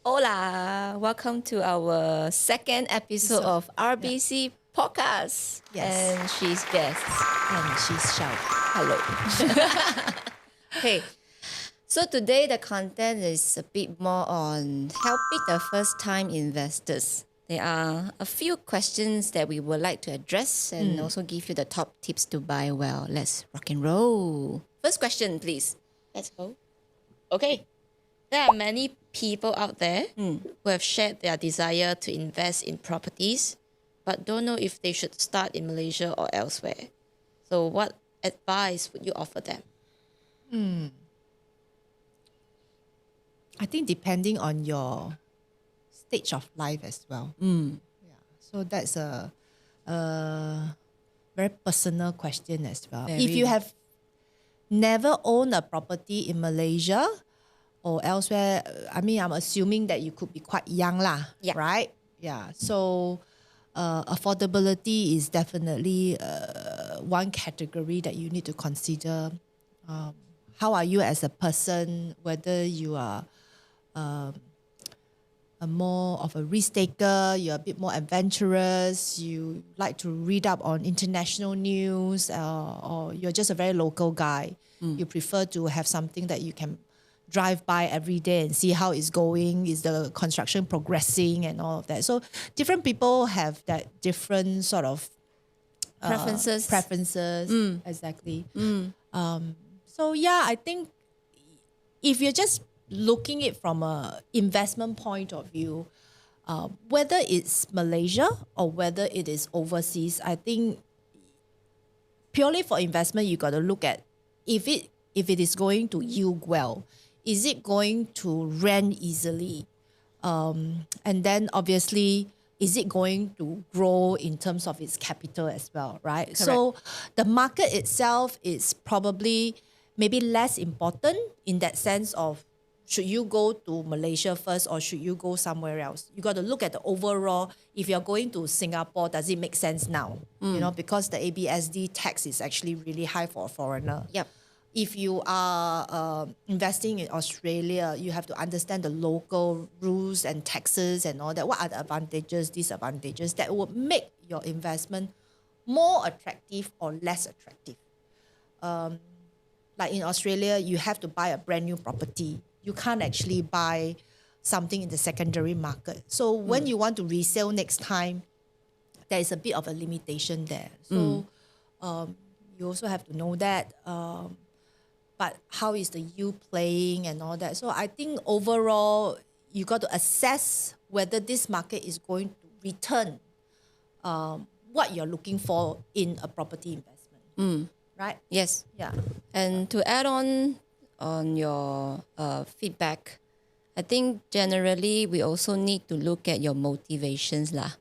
Hola, welcome to our second episode of RBC Podcast. Yes. And she's Jess. And she's Shelvin. Hello. Okay, so today the content is a bit more on helping the first-time investors. There are a few questions that we would like to address and also give you the top tips to buy well. Let's rock and roll. First question, please. Let's go. Okay. There are many people out there who have shared their desire to invest in properties, but don't know if they should start in Malaysia or elsewhere. So what advice would you offer them? I think depending on your stage of life as well. Yeah. So that's a very personal question as well. Very. If you have never owned a property in Malaysia or elsewhere, I'm assuming that you could be quite young lah, Yeah. right? Yeah. So affordability is definitely one category that you need to consider. How are you as a person, whether you are a more of a risk taker, you're a bit more adventurous, you like to read up on international news, or you're just a very local guy. You prefer to have something that you can drive by every day and see how it's going, is the construction progressing and all of that. So different people have that different sort of preferences. Exactly. So yeah, I think if you're just looking it from a investment point of view, whether it's Malaysia or whether it is overseas, I think purely for investment, you got to look at if it is going to yield well, is it going to rent easily, and then obviously, is it going to grow in terms of its capital as well, right? Correct. So the market itself is probably maybe less important in that sense of should you go to Malaysia first or should you go somewhere else? You got to look at the overall. If you're going to Singapore, does it make sense now? Because the ABSD tax is actually really high for a foreigner. Yep. If you are investing in Australia, you have to understand the local rules and taxes and all that. What are the advantages, disadvantages that would make your investment more attractive or less attractive? Like in Australia, you have to buy a brand new property. You can't actually buy something in the secondary market. So when you want to resell next time, there is a bit of a limitation there. So you also have to know that. But how is the yield playing and all that? So I think overall, you got to assess whether this market is going to return what you're looking for in a property investment. Right? Yes. Yeah. And to add on your feedback, I think generally we also need to look at your motivations lah.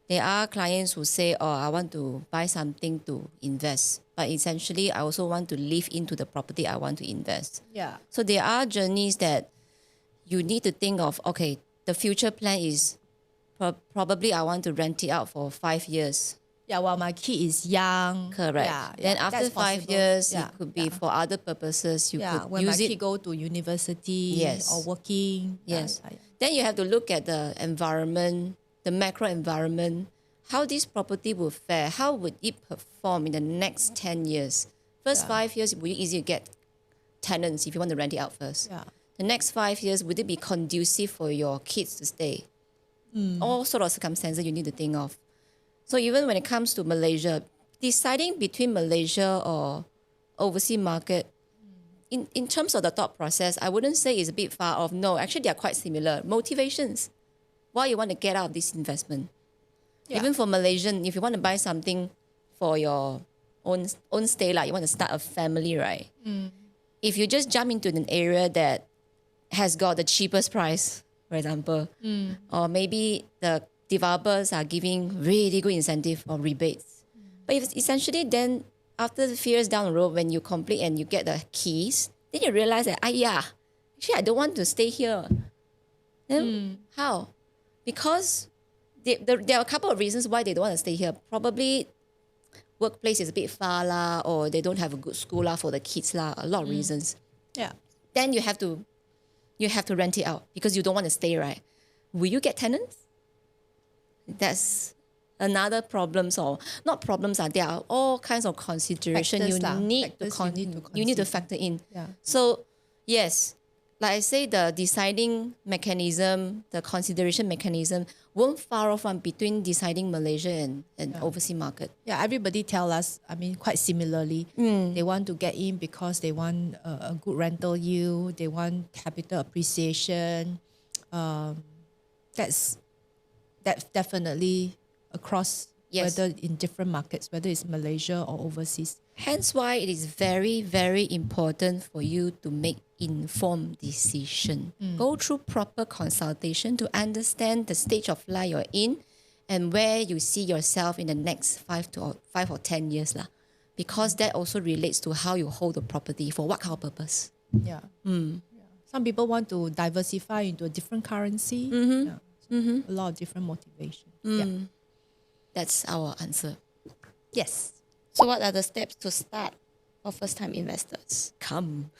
There are clients who say, oh, I want to buy something to invest. But essentially, I also want to live into the property I want to invest. Yeah. So there are journeys that you need to think of, okay, the future plan is probably I want to rent it out for 5 years. Yeah, while my kid is young. Correct. Yeah, Then after that's 5 possible. years, Yeah, it could be for other purposes. You could when my use kid it. go to university Yes. or working. Yes. Yeah. Then you have to look at the environment, the macro environment, how this property will fare, how would it perform in the next 10 years. First 5 years, will it easy to get tenants if you want to rent it out first? Yeah. The next 5 years, would it be conducive for your kids to stay? All sort of circumstances you need to think of. So even when it comes to Malaysia, deciding between Malaysia or overseas market, in terms of the thought process, I wouldn't say it's a bit far off. No, actually they are quite similar. Motivations, why you want to get out of this investment. Yeah. Even for Malaysian, if you want to buy something for your own stay, like you want to start a family, right? If you just jump into an area that has got the cheapest price, for example, or maybe the developers are giving really good incentive or rebates. But if essentially then after a few years down the road, when you complete and you get the keys, then you realize that, actually I don't want to stay here. Then how? Because there are a couple of reasons why they don't want to stay here. Probably workplace is a bit far lah, or they don't have a good school lah for the kids lah. A lot of reasons. Yeah. Then you have to you have to rent it out because you don't want to stay, right? Will you get tenants? That's another problem. So not problems are there are all kinds of consideration Factors you need you to consider. factor in. Yeah. So yes, like I say, the deciding mechanism, the consideration mechanism won't far off from between deciding Malaysia and overseas market. Yeah, everybody tell us, I mean, quite similarly. They want to get in because they want a good rental yield, they want capital appreciation. That's definitely across, Yes. whether in different markets, whether it's Malaysia or overseas. Hence why it is very, very important for you to make informed decision. Go through proper consultation to understand the stage of life you're in and where you see yourself in the next 5 or 10 years. Because that also relates to how you hold the property, for what kind of purpose. Yeah. Yeah. Some people want to diversify into a different currency. Yeah. So a lot of different motivation. Yeah. That's our answer. Yes. So what are the steps to start for first-time investors? Come,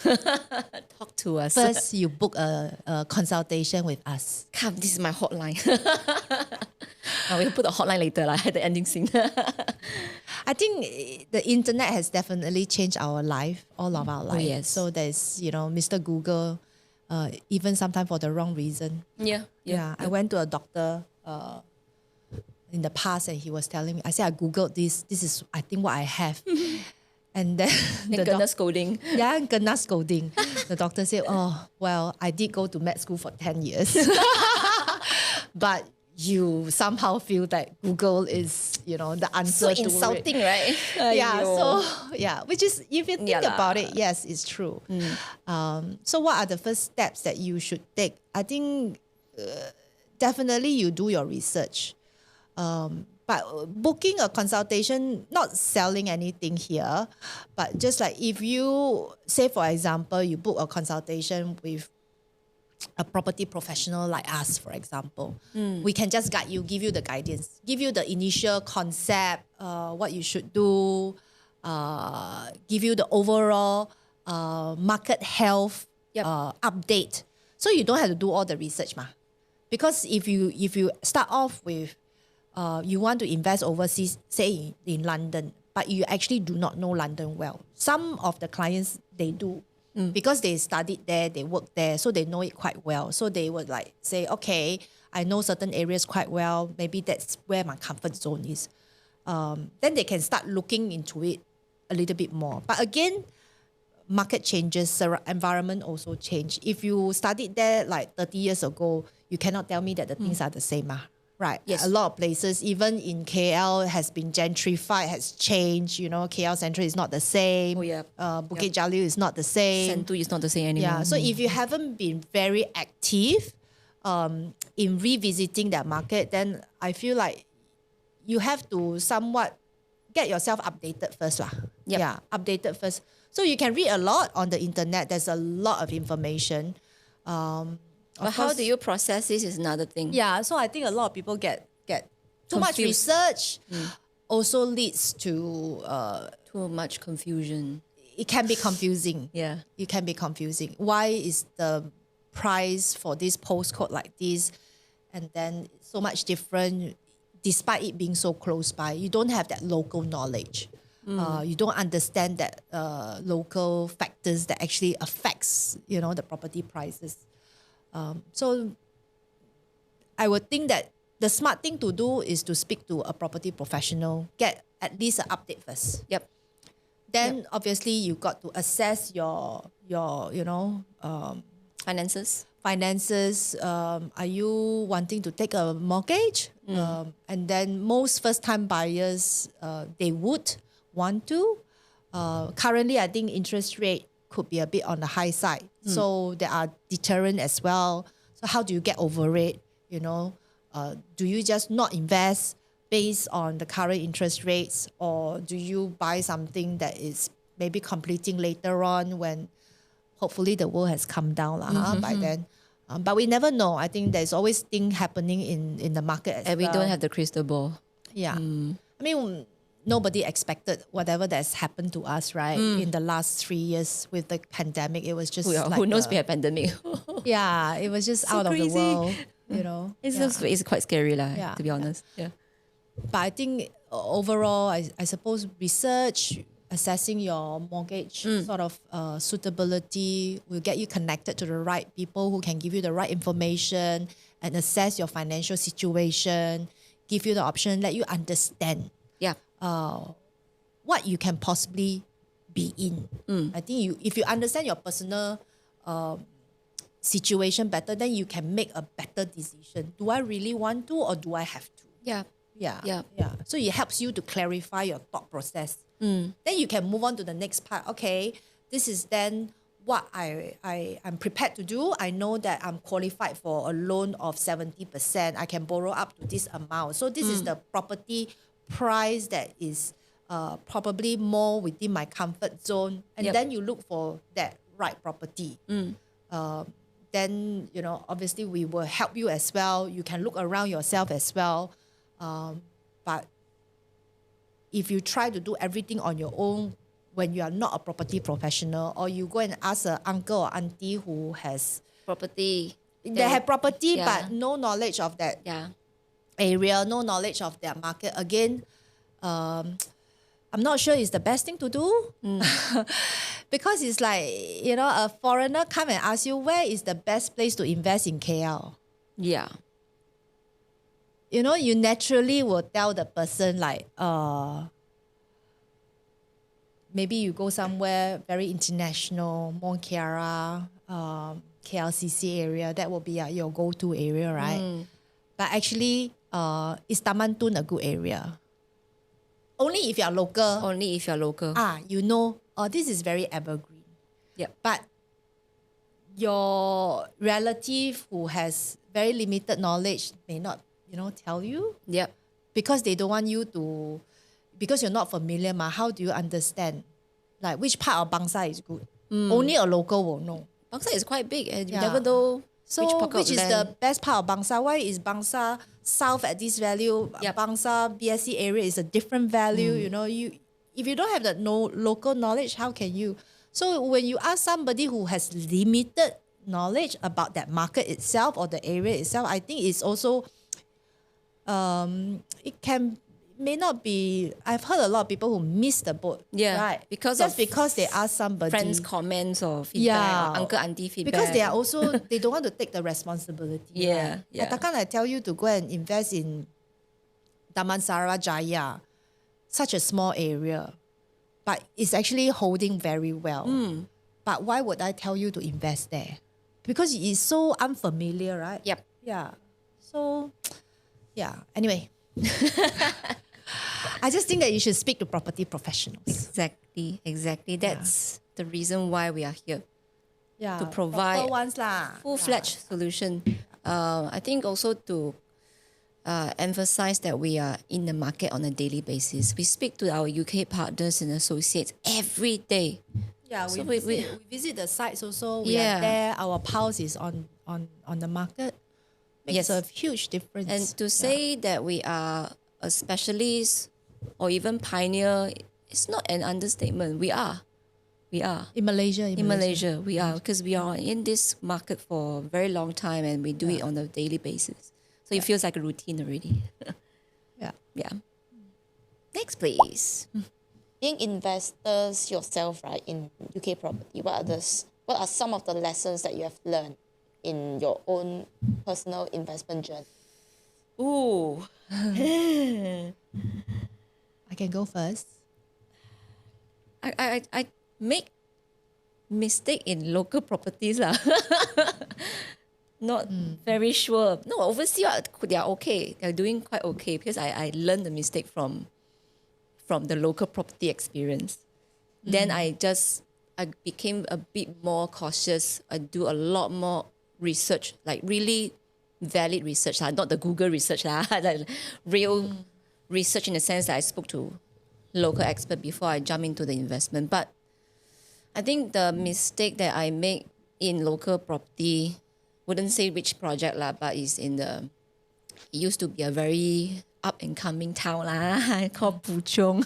talk to us. First, you book a consultation with us. Come, this is my hotline. We'll put the hotline later, at the ending scene. I think the internet has definitely changed our life, all of our life. yes. So there's, Mr. Google, even sometimes for the wrong reason. Yeah. I went to a doctor in the past and he was telling me, I said, I Googled this. This is, I think, what I have. And then The kena scolding. kena scolding. The doctor said, oh, well, I did go to med school for 10 years. But you somehow feel that Google is, the answer So to insulting, it. right? Yeah, Aiyo. which is, if you think Yeah lah. about it, yes, it's true. So what are the first steps that you should take? I think definitely you do your research. But booking a consultation, not selling anything here, but just like if you, say for example, you book a consultation with a property professional like us, for example, we can just guide you, give you the guidance, give you the initial concept, what you should do, give you the overall market health update. So you don't have to do all the research, because if you start off with you want to invest overseas, say in London, but you actually do not know London well. Some of the clients, they do. Because they studied there, they worked there, so they know it quite well. So they would like say, okay, I know certain areas quite well. Maybe that's where my comfort zone is. Then they can start looking into it a little bit more. But again, market changes, environment also change. If you studied there like 30 years ago, you cannot tell me that the things are the same. Right. Yes. A lot of places, even in KL, has been gentrified, has changed. KL Central is not the same. Oh, yeah. Bukit Jalil is not the same. Sentu is not the same anymore. Yeah. So if you haven't been very active in revisiting that market, then I feel like you have to somewhat get yourself updated first. Yep. Yeah, updated first. So you can read a lot on the internet. There's a lot of information. But how do you process this is another thing. Yeah, so I think a lot of people get too much Confused. research also leads to Too much confusion. it can be confusing. Yeah. It can be confusing. Why is the price for this postcode like this and then so much different despite it being so close by? You don't have that local knowledge. You don't understand that local factors that actually affects, the property prices. So I would think that the smart thing to do is to speak to a property professional, get at least an update first. Yep. Then obviously you got to assess your Finances. finances. Are you wanting to take a mortgage? And then most first-time buyers, they would want to. Currently, I think interest rate could be a bit on the high side. So there are deterrent as well. So how do you get over it? Do you just not invest based on the current interest rates, or do you buy something that is maybe completing later on when hopefully the world has come down by then? But we never know. I think there's always things happening in the market as And we well. don't have the crystal ball. Yeah. I mean, nobody expected whatever that's happened to us, right? In the last 3 years with the pandemic, it was just Who knows a- we have pandemic? yeah, it was just So out of crazy. the world, you know. It's quite scary, Yeah. to be honest. Yeah. But I think overall, I suppose research, assessing your mortgage sort of suitability will get you connected to the right people who can give you the right information and assess your financial situation, give you the option, let you understand Yeah. what you can possibly be in. I think if you understand your personal situation better, then you can make a better decision. Do I really want to, or do I have to? Yeah. Yeah. So it helps you to clarify your thought process. Then you can move on to the next part. Okay, this is then what I'm prepared to do. I know that I'm qualified for a loan of 70%. I can borrow up to this amount. So this is the property price that is probably more within my comfort zone. And then you look for that right property. Then, obviously we will help you as well. You can look around yourself as well. But if you try to do everything on your own when you are not a property professional, or you go and ask an uncle or auntie who has Property. they have property Yeah. but no knowledge of that Yeah. area, no knowledge of their market, again, I'm not sure it's the best thing to do. Because it's like, a foreigner come and ask you, where is the best place to invest in KL? Yeah. You naturally will tell the person like, maybe you go somewhere very international, Mont Kiara, KLCC area. That will be your go-to area, right? But actually, is Taman Tun a good area? Only if you're local. Only if you're local. This is very evergreen. Yep. But your relative who has very limited knowledge may not, tell you, Yep. because they don't want you to, because you're not familiar, how do you understand? Like, which part of Bangsa is good? Only a local will know. Bangsa is quite big and you Yeah. never know So pocket which of is land. the best part of Bangsa? Why is Bangsa south at this value? Yep. Bangsa BSC area is a different value. If you don't have the local knowledge, how can you? So when you ask somebody who has limited knowledge about that market itself or the area itself, I think it's also may not be. I've heard a lot of people who miss the boat. Yeah, right. because Just of because they ask somebody, friends' comments or feedback, or uncle, auntie feedback. because they are also they don't want to take the responsibility. Yeah, right? yeah. Takkan I tell you to go and invest in Damansara Jaya, such a small area, but it's actually holding very well. But why would I tell you to invest there? Because it's so unfamiliar, right? Yep. Yeah. So, yeah. Anyway. I just think that you should speak to property professionals. Exactly. That's the reason why we are here. Yeah. To provide proper ones lah. Full-fledged solution. I think also to emphasize that we are in the market on a daily basis. We speak to our UK partners and associates every day. Yeah, So we we- visit the sites also. We Yeah. are there. Our pulse is on the market. Makes Yes. a huge difference. And to say that we are a specialist or even pioneer, it's not an understatement. We are. in Malaysia, In Malaysia, we are, because we are in this market for a very long time and we do it on a daily basis. So it feels like a routine already. Yeah. Yeah. Next, please. Being investors yourself, right, in UK property, what are some of the lessons that you have learned in your own personal investment journey? Ooh. I can go first. I make mistake in local properties lah. Not very sure. No, overseas they are okay. They're doing quite okay because I learned the mistake from the local property experience. Then I became a bit more cautious. I do a lot more research, like really valid research, not the Google research, like real research in the sense that I spoke to local expert before I jump into the investment. But I think the mistake that I make in local property, wouldn't say which project but it's it used to be a very up and coming town lah, called Puchong.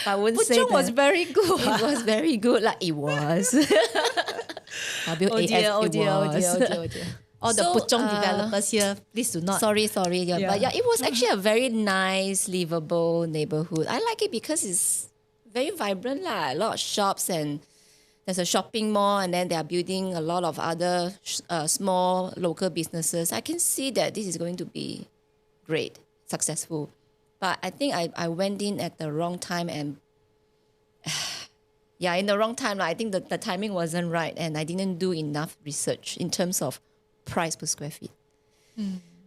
I wouldn't say Puchong was that. very good. It was very good, like it was. WAS, oh it dear. was. All the So, Puchong developers here, please do not. Sorry. Yeah. Yeah. But yeah, it was actually a very nice, livable neighborhood. I like it because it's very vibrant lah. A lot of shops and there's a shopping mall, and then they are building a lot of other small local businesses. I can see that this is going to be great, successful. But I think I went in at the wrong time and yeah, in the wrong time. I think the timing wasn't right and I didn't do enough research in terms of price per square feet.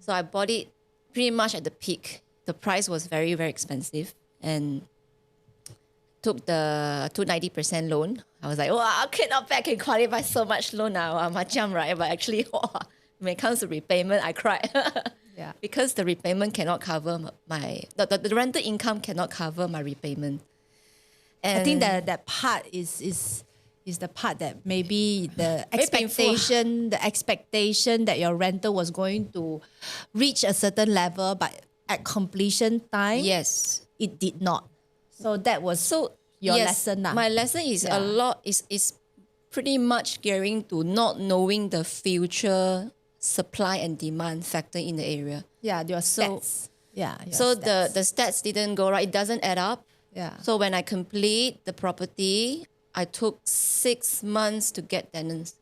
So I bought it pretty much at the peak. The price was very, very expensive and took 90% loan. I was like, wow, okay, not bad, can qualify so much loan now. Macam, right? But actually, when it comes to repayment, I cried. Yeah. Because the repayment cannot cover the rental income cannot cover my repayment. And I think that part is the part that maybe the Very painful. expectation that your rental was going to reach a certain level, but at completion time, yes. it did not. So that was your yes, lesson. My lesson is a lot is pretty much gearing to not knowing the future supply and demand factor in the area. Yeah, your So- stats. Yeah. your So stats. the stats didn't go right. It doesn't add up. yeah. So when I complete the property, I took 6 months to get tenants.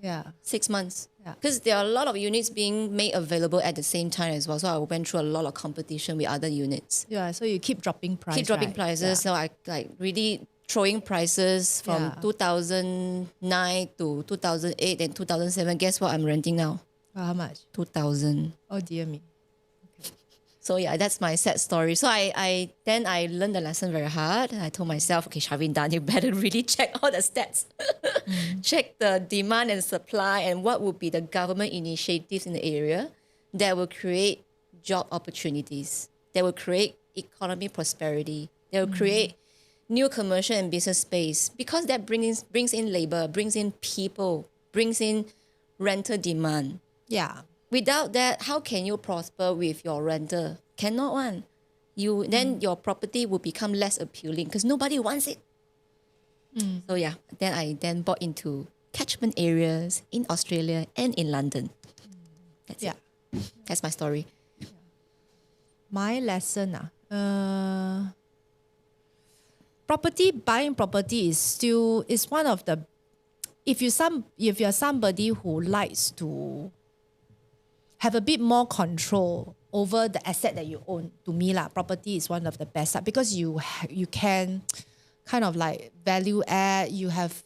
Yeah. 6 months. Yeah. Because there are a lot of units being made available at the same time as well. So I went through a lot of competition with other units. Yeah. So you keep dropping price. Keep dropping right? prices. So I like really throwing prices from Yeah. 2009 to 2008 and 2007. Guess what I'm renting now? How much? 2000. Oh dear me. So yeah, that's my sad story. So I learned the lesson very hard. I told myself, okay, Shelvin, you better really check all the stats. Check the demand and supply and what would be the government initiatives in the area that will create job opportunities, that will create economic prosperity, that will create new commercial and business space, because that brings in labor, brings in people, brings in rental demand. Yeah. Without that, how can you prosper with your renter? Cannot one. Then your property will become less appealing because nobody wants it. So yeah, then I bought into catchment areas in Australia and in London. That's Yeah. it. That's my story. My lesson, buying property is one of the, if you're somebody who likes to have a bit more control over the asset that you own, to me property is one of the best because you can kind of like value add. You have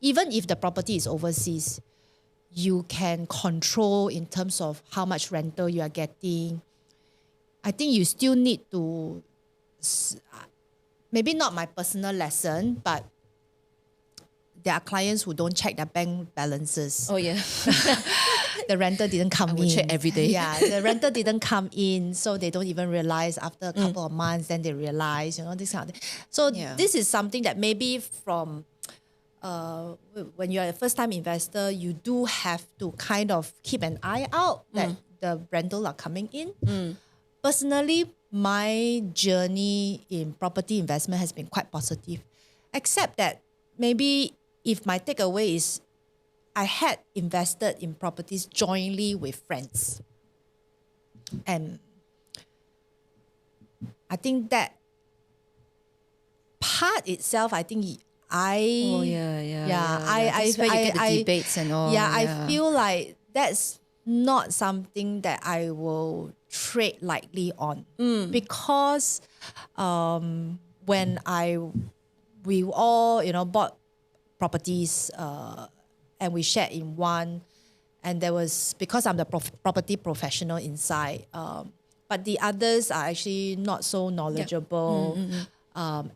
even if the property is overseas, you can control in terms of how much rental you are getting. I think you still need to, maybe not my personal lesson, but there are clients who don't check their bank balances. Oh yeah. The rental didn't come will in. check every day. Yeah, the rental didn't come in, so they don't even realize after a couple of months, then they realize, this kind of thing. So Yeah. this is something that maybe from when you're a first-time investor, you do have to kind of keep an eye out that the rental are coming in. Personally, my journey in property investment has been quite positive, except that maybe if my takeaway is I had invested in properties jointly with friends. And I think that part itself, I think Oh yeah. That's where you get the debates and all. I feel like that's not something that I will trade lightly on. Because when we all, bought properties and we shared in one, and there was, because I'm the property professional inside, but the others are actually not so knowledgeable.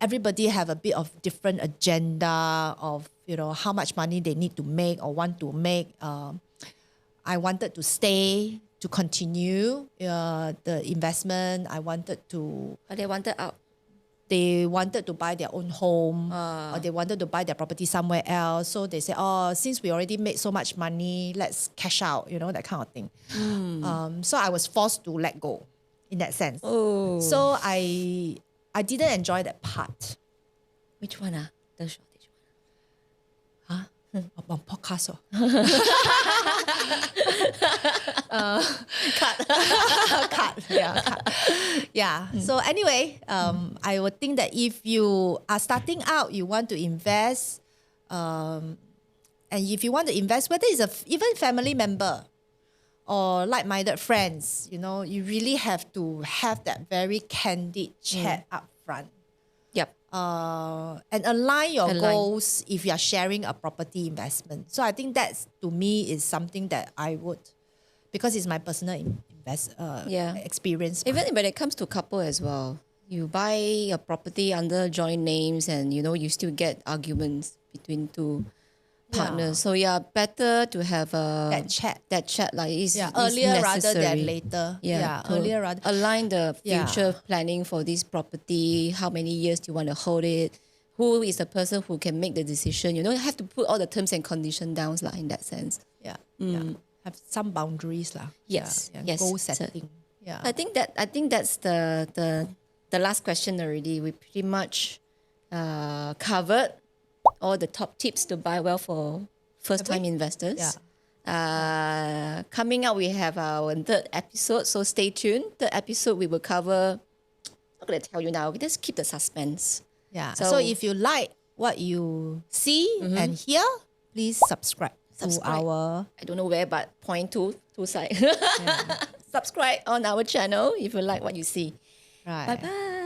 Everybody have a bit of different agenda of, how much money they need to make or want to make. I wanted to stay, to continue the investment. I wanted to... But they wanted out. they wanted to buy their own home or they wanted to buy their property somewhere else. So they say, oh, since we already made so much money, let's cash out, that kind of thing. So I was forced to let go in that sense. Oh. So I didn't enjoy that part. Which one? The shortage one. Huh? On podcast. Cut. Yeah, cut. Yeah. So anyway, I would think that if you are starting out, you want to invest, and if you want to invest, whether it's even family member or like-minded friends, you really have to have that very candid chat up front. Yep. And align your goals if you are sharing a property investment. So I think that's, to me, is something that I would, because it's my personal experience. Even when it comes to couple as well, you buy a property under joint names and, you still get arguments between two partners. So better to have that chat. Like is earlier rather necessary. than later. Earlier rather. Align the future planning for this property. How many years do you want to hold it? Who is the person who can make the decision? You have to put all the terms and conditions down in that sense. Have some boundaries Yes. Goal setting. I think that's the last question already. We pretty much covered all the top tips to buy well for first-time investors. Coming up, we have our third episode, so stay tuned. The episode we will cover, I'm not going to tell you now, we just keep the suspense. So if you like what you see and hear, please subscribe to our... I don't know where, but point two side. Subscribe on our channel if you like what you see. Right. Bye-bye.